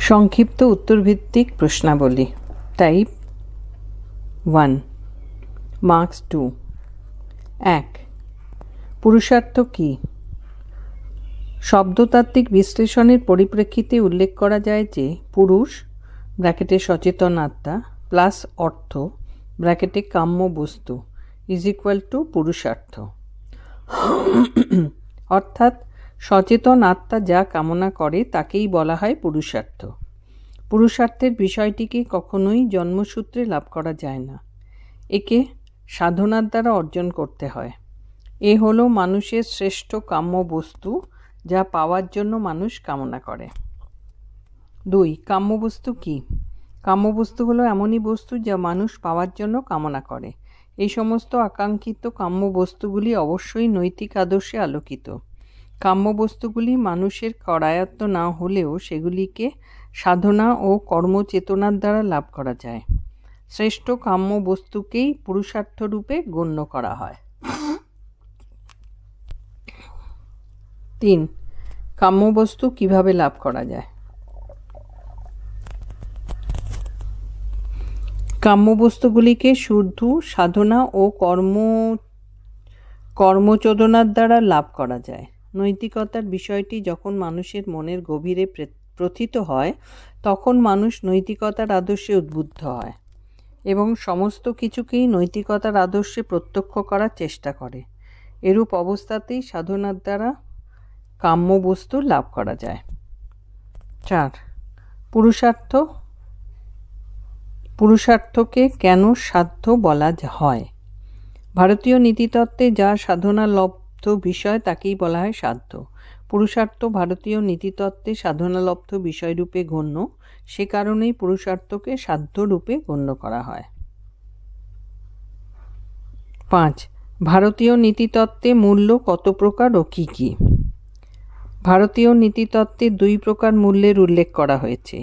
সংক্ষিপ্ত উত্তরভিত্তিক প্রশ্নাবলী type 1 marks 2 1 পুরুষার্থ কি? শব্দতাত্ত্বিক বিশ্লেষণের পরিপ্রেক্ষিতে উল্লেখ করা যায় যে পুরুষ ব্র্যাকেটে সচেতন আত্মা প্লাস অর্থ ব্র্যাকেটে কাম্য বস্তু ইজ ইকুয়াল টু পুরুষার্থ। অর্থাৎ সচেতন আত্মা যা কামনা করে তাকেই বলা হয় পুরুষার্থ। পুরুষার্থের বিষয়টিকে কখনোই জন্মসূত্রে লাভ করা যায় না, একে সাধনার দ্বারা অর্জন করতে হয়। এ হলো মানুষের শ্রেষ্ঠ কাম্য বস্তু যা পাওয়ার জন্য মানুষ কামনা করে। 2 কাম্যবস্তু কি? কাম্যবস্তু হলো এমনই বস্তু যা মানুষ পাওয়ার জন্য কামনা করে। এই সমস্ত আকাঙ্ক্ষিত কাম্য বস্তুগুলি অবশ্যই নৈতিক আদর্শে আলোকিত। কাম্যবস্তুগুলি মানুষের করায়ত্ত না হলেও সেগুলিকে সাধনা ও কর্মচেতনার দ্বারা লাভ করা যায়। শ্রেষ্ঠ কাম্য বস্তুকেই পুরুষার্থ রূপে গণ্য করা হয়। 3 কাম্যবস্তু কিভাবে লাভ করা যায়? কাম্যবস্তুগুলিকে শুধু সাধনা ও কর্মচোদনার দ্বারা লাভ করা যায়। নৈতিকতার বিষয়টি যখন মানুষের মনের গভীরে প্রথিত হয় তখন মানুষ নৈতিকতার আদর্শে উদ্বুদ্ধ হয় এবং সমস্ত কিছুকেই নৈতিকতার আদর্শে প্রত্যক্ষ করার চেষ্টা করে। এরূপ অবস্থাতেই সাধনার দ্বারা কাম্য বস্তু লাভ করা যায়। 4 পুরুষার্থকে কেন সাধ্য বলা হয়? ভারতীয় নীতিতত্ত্বে যা সাধনা লব্ধ বিষয় তাকেই বলা হয় সাধ্য। পুরুষার্থ ভারতীয় নীতিতত্ত্বে সাধনালব্ধ বিষয়রূপে গণ্য, সে কারণেই পুরুষার্থকে সাধ্য রূপে গণ্য করা হয়। 5 ভারতীয় নীতিতত্ত্বে মূল্য কত প্রকার ও কী কী? ভারতীয় নীতিতত্ত্বে 2 প্রকার মূল্যের উল্লেখ করা হয়েছে।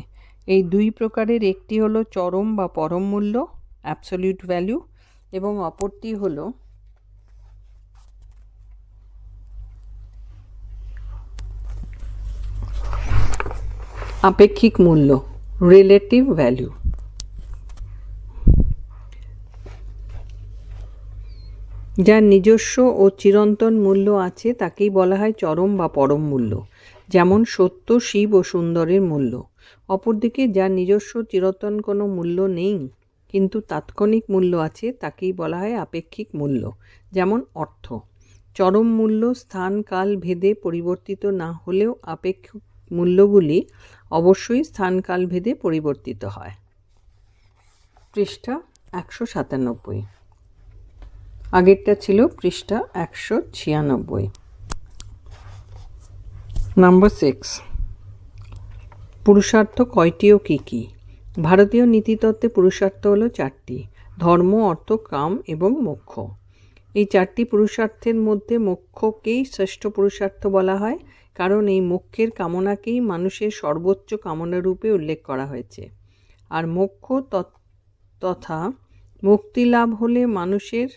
এই 2 প্রকারের একটি হলো চরম বা পরম মূল্য অ্যাবসলিউট ভ্যালু এবং অপরটি হলো আপেক্ষিক মূল্য রিলেটিভ ভ্যালু। যার নিজস্ব ও চিরন্তন মূল্য আছে তাকেই বলা হয় চরম বা পরম মূল্য, যেমন সত্য, শিব ও সুন্দরের মূল্য। অপরদিকে যার নিজস্ব চিরন্তন কোনো মূল্য নেই কিন্তু তাৎক্ষণিক মূল্য আছে তাকেই বলা হয় আপেক্ষিক মূল্য, যেমন অর্থ। চরম মূল্য স্থান কাল ভেদে পরিবর্তিত না হলেও আপেক্ষিক মূল্যগুলি অবশ্যই স্থান কাল ভেদে পরিবর্তিত হয়। পৃষ্ঠা 197, আগেরটা ছিল পৃষ্ঠা 196। নাম্বার 6 পুরুষার্থ কয়টি ও কী কী? ভারতীয় নীতিতত্ত্বে পুরুষার্থ হলো 4টি: ধর্ম, অর্থ, কাম এবং মোক্ষ। এই 4টি পুরুষার্থের মধ্যে মোক্ষকেই শ্রেষ্ঠ পুরুষার্থ বলা হয়, কারণ এই মোক্ষের কামনাকেই মানুষের সর্বোচ্চ কামনা রূপে উল্লেখ করা হয়েছে। আর মোক্ষ তথা মুক্তি লাভ হলে মানুষের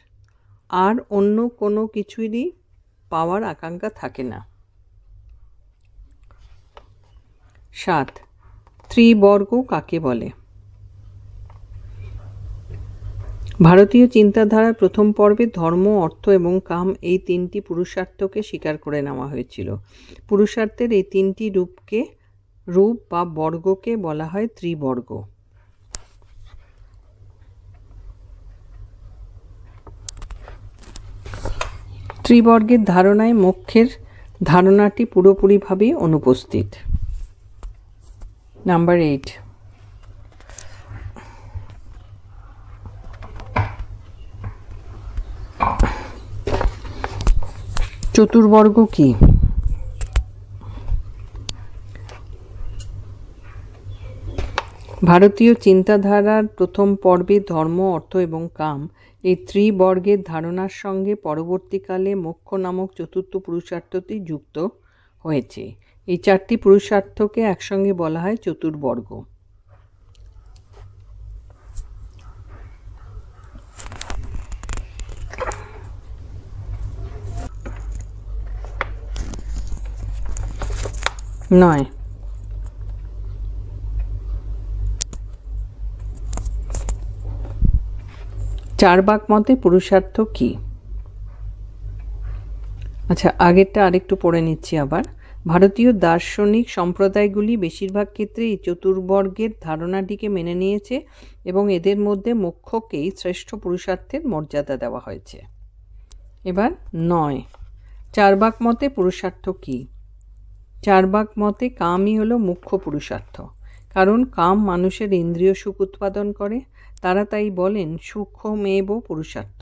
আর অন্য কোনো কিছুরই পাওয়ার আকাঙ্ক্ষা থাকে না। 7 ত্রিবর্গ কাকে বলে? ভারতীয় চিন্তাধারার প্রথম পর্বে ধর্ম, অর্থ এবং কাম এই 3টি পুরুষার্থকে স্বীকার করে নেওয়া হয়েছিল। পুরুষার্থের এই 3টি রূপ বা বর্গকে বলা হয় ত্রিবর্গ। ত্রিবর্গের ধারণায় মোক্ষের ধারণাটি পুরোপুরিভাবে অনুপস্থিত। নাম্বার 8 চতুর্বর্গ কি? ভারতীয় চিন্তাধারার প্রথম পর্বে ধর্ম, অর্থ এবং কাম এই ত্রিবর্গের ধারণার সঙ্গে পরবর্তীকালে মোক্ষ নামক চতুর্থ পুরুষার্থটি যুক্ত হয়েছে। এই 4টি পুরুষার্থকে একসঙ্গে বলা হয় চতুর্বর্গ। চার্বাক মতে পুরুষার্থ কি? আচ্ছা, আগেরটা আরেকটু পড়ে নিচ্ছি আবার। ভারতীয় দার্শনিক সম্প্রদায়গুলি বেশিরভাগ ক্ষেত্রে এই চতুর্বর্গের ধারণাটিকে মেনে নিয়েছে এবং এদের মধ্যে মোক্ষকেই শ্রেষ্ঠ পুরুষার্থের মর্যাদা দেওয়া হয়েছে। এবার 9, চার্বাক মতে পুরুষার্থ কি? চার্বাক মতে কামই হলো মুখ্য পুরুষার্থ, কারণ কাম মানুষের ইন্দ্রিয় সুখ উৎপাদন করে। তারা তাই বলেন সুখমেব পুরুষার্থ,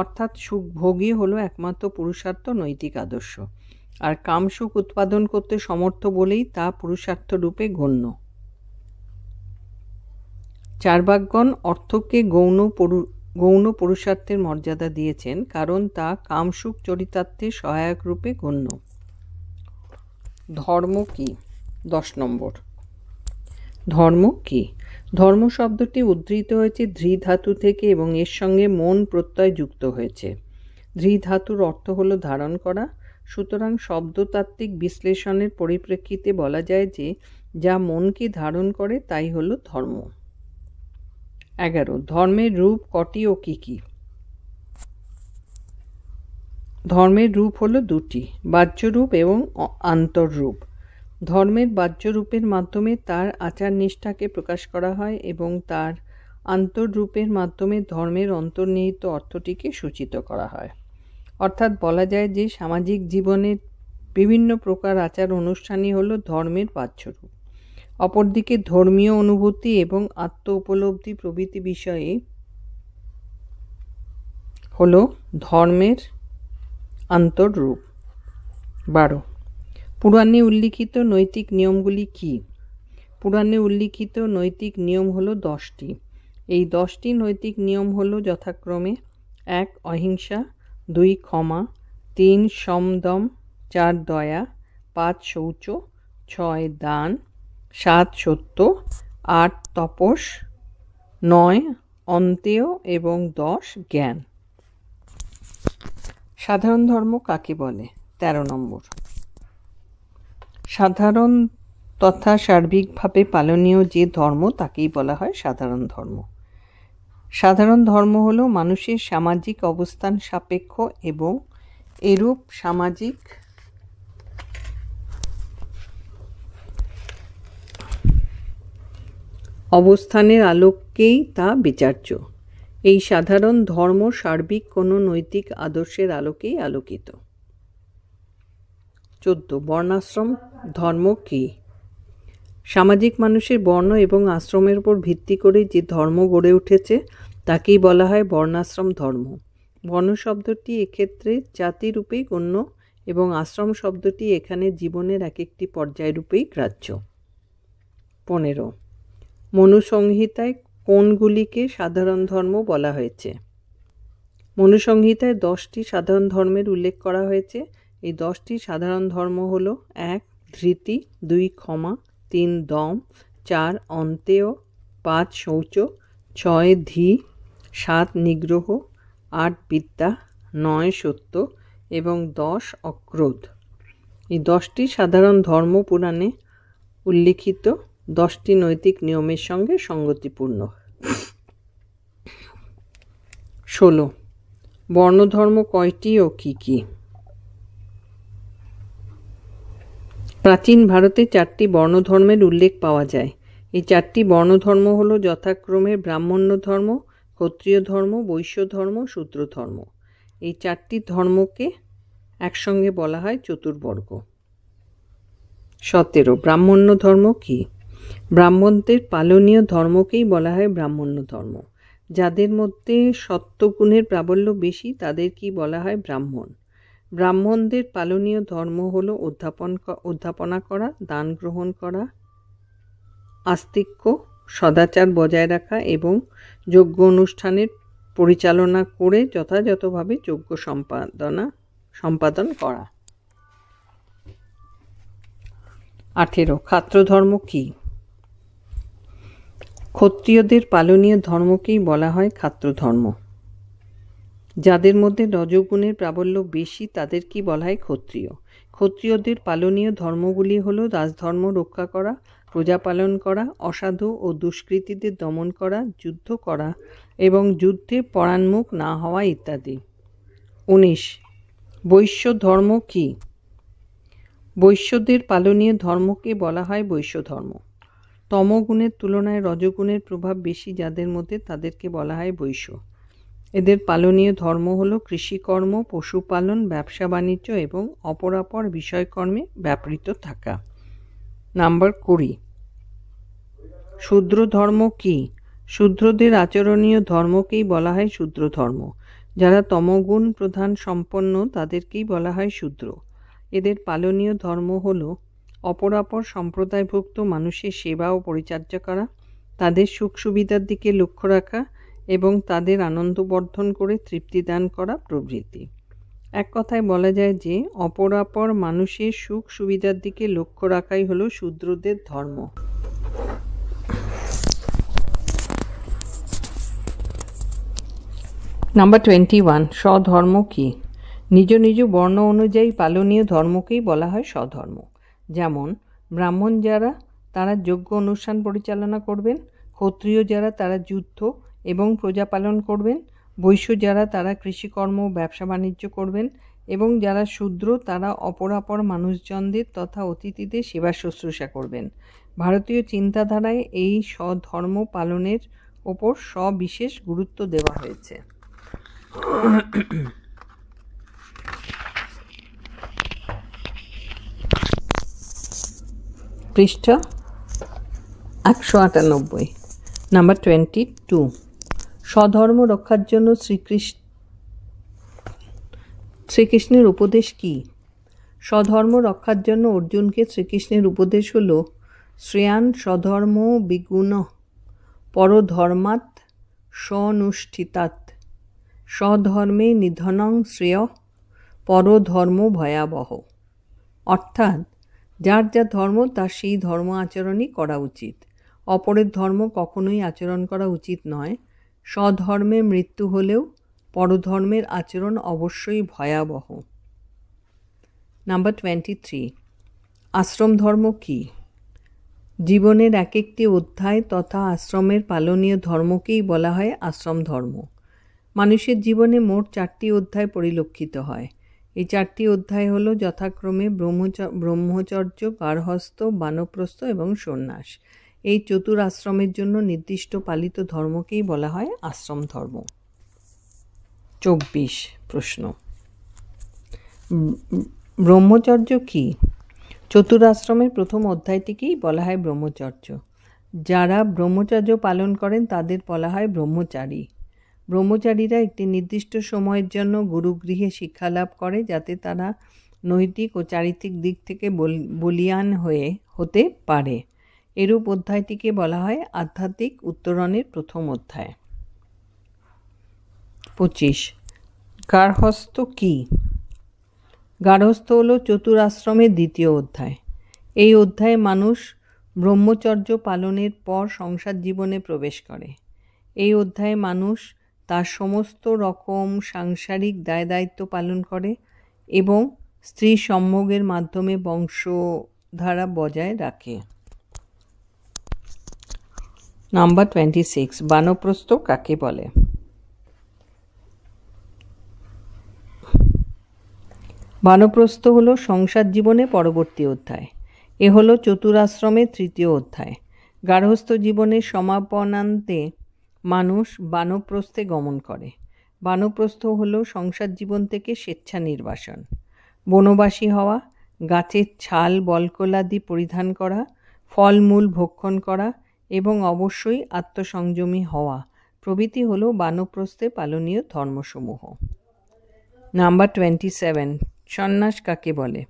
অর্থাৎ সুখভোগই হলো একমাত্র পুরুষার্থ, নৈতিক আদর্শ। আর কাম সুখ উৎপাদন করতে সমর্থ বলেই তা পুরুষার্থ রূপে গণ্য। চার্বাকগণ অর্থকে গৌণ পুরুষার্থের মর্যাদা দিয়েছেন, কারণ তা কামসুখ চরিতার্থে সহায়ক রূপে গণ্য। ধর্ম কি? 10 নম্বর, ধর্ম কি? ধর্ম শব্দটি উদ্ধৃত হয়েছে ধৃ ধাতু থেকে এবং এর সঙ্গে মন প্রত্যয় যুক্ত হয়েছে। ধৃ ধাতুর অর্থ হলো ধারণ করা। সুতরাং শব্দতাত্ত্বিক বিশ্লেষণের পরিপ্রেক্ষিতে বলা যায় যে যা মনকে ধারণ করে তাই হলো ধর্ম। 11, ধর্মের রূপ কটি ও কি কি? ধর্মের রূপ হলো 2টি, বাহ্যরূপ এবং আন্তররূপ। ধর্মের বাহ্যরূপের মাধ্যমে তার আচার নিষ্ঠাকে প্রকাশ করা হয় এবং তার আন্তররূপের মাধ্যমে ধর্মের অন্তর্নিহিত অর্থটিকে সূচিত করা হয়। অর্থাৎ বলা যায় যে সামাজিক জীবনের বিভিন্ন প্রকার আচার অনুষ্ঠানই হলো ধর্মের বাহ্যরূপ। অপরদিকে ধর্মীয় অনুভূতি এবং আত্ম উপলব্ধি প্রভৃতি বিষয়ে হলো ধর্মের আন্তররূপ। 12, পুরাণে উল্লিখিত নৈতিক নিয়মগুলি কি? পুরাণে উল্লিখিত নৈতিক নিয়ম হলো 10টি। এই 10টি নৈতিক নিয়ম হলো যথাক্রমে 1, অহিংসা, 2, ক্ষমা, 3, সমদম, 4, দয়া, 5, শৌচ, 6, দান, 7, সত্য, 8, তপস, 9, অন্তেয় এবং 10, জ্ঞান। সাধারণ ধর্ম কাকে বলে? 13 নম্বর, সাধারণ তথা সার্বিকভাবে পালনীয় যে ধর্ম তাকেই বলা হয় সাধারণ ধর্ম। সাধারণ ধর্ম হলো মানুষের সামাজিক অবস্থান সাপেক্ষ এবং এরূপ সামাজিক অবস্থানের আলোকেই তা বিচার্য। এই সাধারণ ধর্ম সার্বিক কোনো নৈতিক আদর্শের আলোকেই আলোকিত। 14, বর্ণাশ্রম ধর্ম কি? সামাজিক মানুষের বর্ণ এবং আশ্রমের উপর ভিত্তি করে যে ধর্ম গড়ে উঠেছে তাকেই বলা হয় বর্ণাশ্রম ধর্ম। বর্ণ শব্দটি এক্ষেত্রে জাতিরূপেই গণ্য এবং আশ্রম শব্দটি এখানে জীবনের এক একটি পর্যায়রূপেই গ্রাহ্য। 15, মনুসংহিতায় কোনগুলিকে সাধারণ ধর্ম বলা হয়েছে? মনুসংহিতায় 10টি সাধারণ ধর্মের উল্লেখ করা হয়েছে। এই 10টি সাধারণ ধর্ম হলো 1, ধৃতি, 2, ক্ষমা, 3, দম, 4, অন্তেয়, 5, শৌচ, 6, ধী, 7, নিগ্রহ, 8, বিদ্যা, 9, সত্য এবং 10, অক্রোধ। এই 10টি সাধারণ ধর্ম পুরাণে উল্লিখিত 10টি নৈতিক নিয়মের সঙ্গে সঙ্গতিপূর্ণ। 16, বর্ণধর্ম কয়টি ও কি কি? প্রাচীন ভারতে 4টি বর্ণধর্মের উল্লেখ পাওয়া যায়। এই 4টি বর্ণধর্ম হলো যথাক্রমে ব্রাহ্মণ্য ধর্ম, ক্ষত্রিয় ধর্ম, বৈশ্য ধর্ম, শূদ্র ধর্ম। এই 4টি ধর্মকে একসঙ্গে বলা হয় চতুর্বর্গ। 17, ব্রাহ্মণ্য ধর্ম কি? ব্রাহ্মণদের পালনীয় ধর্মকেই বলা হয় ব্রাহ্মণ্য ধর্ম। যাদের মধ্যে সত্ত্বগুণের প্রাবল্য বেশি তাদেরকেই বলা হয় ব্রাহ্মণ। ব্রাহ্মণদের পালনীয় ধর্ম হলো অধ্যাপনা করা, দান গ্রহণ করা, আস্তিক্য, সদাচার বজায় রাখা এবং যজ্ঞ অনুষ্ঠানের পরিচালনা করে যথাযথভাবে যজ্ঞ সম্পাদন করা। 18, ক্ষাত্র ধর্ম কি? ক্ষত্রিয়দের পালনীয় ধর্মকেই বলা হয় ক্ষাত্র ধর্ম। যাদের মধ্যে রজোগুণের প্রাবল্য বেশি তাদেরকেই বলা হয় ক্ষত্রিয়। ক্ষত্রিয়দের পালনীয় ধর্মগুলি হলো রাজধর্ম রক্ষা করা, প্রজা পালন করা, অসাধু ও দুষ্কৃতীদের দমন করা, যুদ্ধ করা এবং যুদ্ধে পরান্মুখ না হওয়া ইত্যাদি। 19. বৈশ্য ধর্ম কী? বৈশ্যদের পালনীয় ধর্মকে বলা হয় বৈশ্য ধর্ম। তমগুণের তুলনায় রজগুণের প্রভাব বেশি যাদের মধ্যে তাদেরকে বলা হয় বৈশ্য। এদের পালনীয় ধর্ম হল কৃষিকর্ম, পশুপালন, ব্যবসা বাণিজ্য এবং অপরাপর বিষয়কর্মে ব্যাপৃত থাকা। নাম্বার 20. শূদ্র ধর্ম কী? শূদ্রদের আচরণীয় ধর্মকেই বলা হয় শূদ্র ধর্ম। যারা তমগুণ প্রধান সম্পন্ন তাদেরকেই বলা হয় শূদ্র। এদের পালনীয় ধর্ম হল অপরাপর সম্প্রদায়ভুক্ত মানুষের সেবা ও পরিচর্যা করা, তাদের সুখ সুবিধার দিকে লক্ষ্য রাখা এবং তাদের আনন্দবর্ধন করে তৃপ্তি দান করা প্রভৃতি। এক কথায় বলা যায় যে অপরাপর মানুষের সুখ সুবিধার দিকে লক্ষ্য রাখাই হলো শূদ্রদের ধর্ম। নাম্বার 21. স্বধর্ম কী? নিজ নিজ বর্ণ অনুযায়ী পালনীয় ধর্মকেই বলা হয় স্বধর্ম। যেমন ব্রাহ্মণ যারা তারা যজ্ঞ অনুষ্ঠান পরিচালনা করবেন, ক্ষত্রিয় যারা তারা যুদ্ধ এবং প্রজা পালন করবেন, বৈশ্য যারা তারা কৃষিকর্ম ব্যবসা বাণিজ্য করবেন এবং যারা শূদ্র তারা অপরাপর মানুষজনদের তথা অতিথিদের সেবা শুশ্রূষা করবেন। ভারতীয় চিন্তাধারায় এই স্বধর্ম পালনের ওপর সবিশেষ গুরুত্ব দেওয়া হয়েছে। পৃষ্ঠা 198। নাম্বার 22. স্বধর্ম রক্ষার জন্য শ্রীকৃষ্ণের উপদেশ কী? স্বধর্ম রক্ষার জন্য অর্জুনকে শ্রীকৃষ্ণের উপদেশ হল শ্রেয়ান স্বধর্ম বিগুণ পরধর্মাৎ স্বনুষ্ঠিতাৎ স্বধর্মে নিধনং শ্রেয় পরধর্ম ভয়াবহ। অর্থাৎ যার যা ধর্ম তার সেই ধর্ম আচরণই করা উচিত। অপরের ধর্ম কখনোই আচরণ করা উচিত নয়। স্বধর্মে মৃত্যু হলেও পরধর্মের আচরণ অবশ্যই ভয়াবহ। নাম্বার 23. আশ্রম ধর্ম কী? জীবনের এক একটি অধ্যায় তথা আশ্রমের পালনীয় ধর্মকেই বলা হয় আশ্রম ধর্ম। মানুষের জীবনে মোট 4টি অধ্যায় পরিলক্ষিত হয়। এই 4টি অধ্যায় হলো যথাক্রমে ব্রহ্মচর্য, গার্হস্থ্য, বানপ্রস্থ এবং সন্ন্যাস। এই চতুর আশ্রমের জন্য নির্দিষ্ট পালিত ধর্মকেই বলা হয় আশ্রম ধর্ম। 24 প্রশ্ন। ব্রহ্মচর্য কী? চতুরাশ্রমের প্রথম অধ্যায়টিকেই বলা হয় ব্রহ্মচর্য। যারা ব্রহ্মচর্য পালন করেন তাদের বলা হয় ব্রহ্মচারী। ব্রহ্মচারীরা একটি নির্দিষ্ট সময়ের জন্য গুরুগৃহে শিক্ষালাভ করে যাতে তারা নৈতিক ও চারিত্রিক দিক থেকে বলীয়ান হতে পারে। এরূপ অধ্যায়টিকে বলা হয় আধ্যাত্মিক উত্তরণের প্রথম অধ্যায়। 25. গার্হস্থ্য কী? গার্হস্থ্য হল চতুরাশ্রমের দ্বিতীয় অধ্যায়। এই অধ্যায়ে মানুষ ব্রহ্মচর্য পালনের পর সংসার জীবনে প্রবেশ করে। এই অধ্যায়ে মানুষ তার সমস্ত রকম সাংসারিক দায় দায়িত্ব পালন করে এবং স্ত্রী সম্ভোগের মাধ্যমে বংশধারা বজায় রাখে। নাম্বার 26. বানপ্রস্থ কাকে বলে? বানপ্রস্থ হল সংসার জীবনে পরবর্তী অধ্যায়। এ হলো চতুরাশ্রমের তৃতীয় অধ্যায়। গার্হস্থ্য জীবনের সমাপনান্তে মানুষ বানপ্রস্থে গমন করে। বানপ্রস্থ হল সংসার জীবন থেকে স্বেচ্ছা নির্বাসন। বনবাসী হওয়া, গাছের ছাল বলকলাদি পরিধান করা, ফলমূল ভক্ষণ করা এবং অবশ্যই আত্মসংযমী হওয়া প্রভৃতি হল বানপ্রস্থে পালনীয় ধর্মসমূহ। নাম্বার 27. সন্ন্যাস কাকে বলে?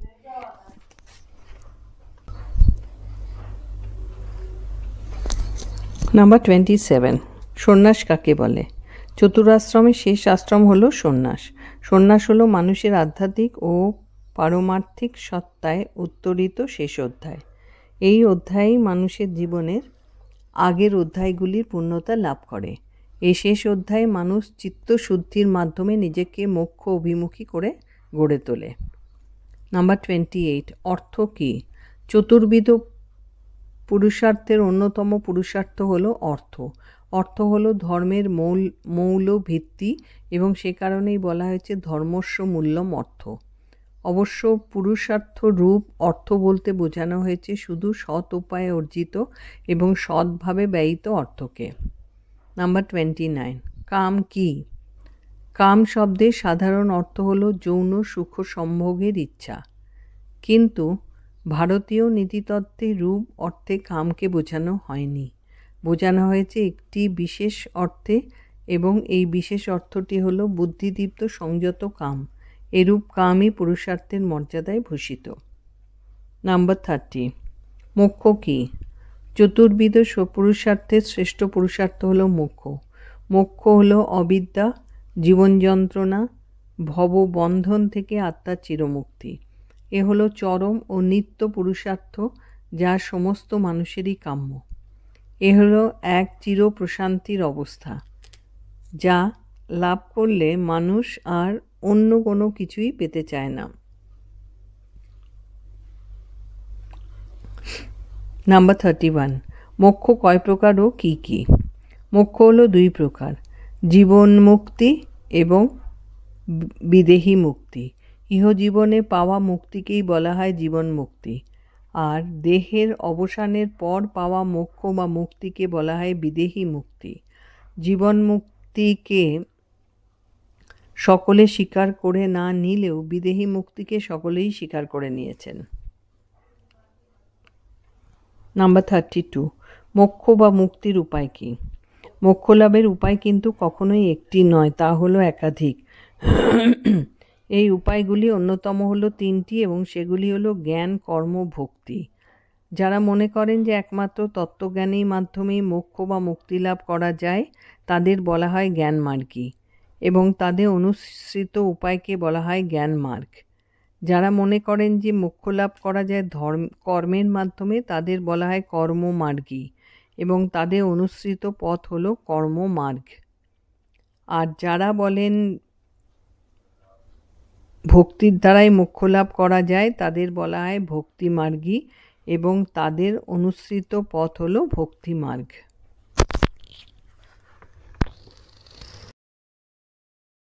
নাম্বার 27. সন্ন্যাস কাকে বলে? চতুরাশ্রমের শেষ আশ্রম হলো সন্ন্যাস। সন্ন্যাস হলো মানুষের আধ্যাত্মিক ও পারমার্থিক সত্তায় উত্তরিত শেষ অধ্যায়। এই অধ্যায়েই মানুষের জীবনের আগের অধ্যায়গুলির পূর্ণতা লাভ করে। এই শেষ অধ্যায়ে মানুষ চিত্তশুদ্ধির মাধ্যমে নিজেকে মোক্ষ অভিমুখী করে গড়ে তোলে। নাম্বার 28. অর্থ কী? চতুর্বিধ পুরুষার্থের অন্যতম পুরুষার্থ হলো অর্থ। অর্থ হলো ধর্মের মৌল ভিত্তি এবং সে কারণেই বলা হয়েছে ধর্মস্য মূল্যম অর্থ। অবশ্য পুরুষার্থ রূপ অর্থ বলতে বোঝানো হয়েছে শুধু সৎ উপায়ে অর্জিত এবং সৎভাবে ব্যয়িত অর্থকে। নাম্বার 29, কাম কি? কাম শব্দের সাধারণ অর্থ হলো যৌন সুখ সম্ভোগের ইচ্ছা, কিন্তু ভারতীয় নীতিতত্ত্বে রূপ অর্থে কামকে বোঝানো হয়নি, বোঝানো হয়েছে একটি বিশেষ অর্থে, এবং এই বিশেষ অর্থটি হলো বুদ্ধিদীপ্ত সংযত কাম। এরূপ কামই পুরুষার্থের মর্যাদায় ভূষিত। নাম্বার 30, মোক্ষ কি? চতুর্বিধ পুরুষার্থের শ্রেষ্ঠ পুরুষার্থ হলো মোক্ষ। মোক্ষ হলো অবিদ্যা, জীবন যন্ত্রণা, ভববন্ধন থেকে আত্মার চিরমুক্তি। এ হলো চরম ও নিত্য পুরুষার্থ, যা সমস্ত মানুষেরই কাম্য। এ হলো এক চির প্রশান্তির অবস্থা, যা লাভ করলে মানুষ আর অন্য কোনো কিছুই পেতে চায় না। নাম্বার 31, মোক্ষ কয় প্রকার ও কী কী? মোক্ষ হলো 2 প্রকার, জীবন মুক্তি এবং বিদেহী মুক্তি। ইহজীবনে পাওয়া মুক্তিকেই বলা হয় জীবন মুক্তি, আর দেহের অবসানের পর পাওয়া মোক্ষ বা মুক্তিকে বলা হয় বিদেহী মুক্তি। জীবন মুক্তিকে সকলে স্বীকার করে না নিলেও বিদেহী মুক্তিকে সকলেই স্বীকার করে নিয়েছেন। নাম্বার 32, মোক্ষ বা মুক্তির উপায় কি? মোক্ষ লাভের উপায় কিন্তু কখনোই একটি নয়, তা হলো একাধিক। এই উপায়গুলি অন্যতম হলো 3টি, এবং সেগুলি হলো জ্ঞান, কর্ম, ভক্তি। যারা মনে করেন যে একমাত্র তত্ত্বজ্ঞানের মাধ্যমেই মোক্ষ বা মুক্তি লাভ করা যায়, তাদের বলা হয় জ্ঞানমার্গী, এবং তাদের অনুসৃত উপায়কে বলা হয় জ্ঞান মার্গ। যারা মনে করেন যে মোক্ষ লাভ করা যায় কর্মের মাধ্যমে, তাদের বলা হয় কর্মমার্গী, এবং তাদের অনুসৃত পথ হলো কর্মমার্গ। আর যারা বলেন ভক্তির দ্বারাই মোক্ষ লাভ করা যায়, তাদের বলা হয় ভক্তিমার্গী, এবং তাদের অনুসৃত পথ হলো ভক্তিমার্গ।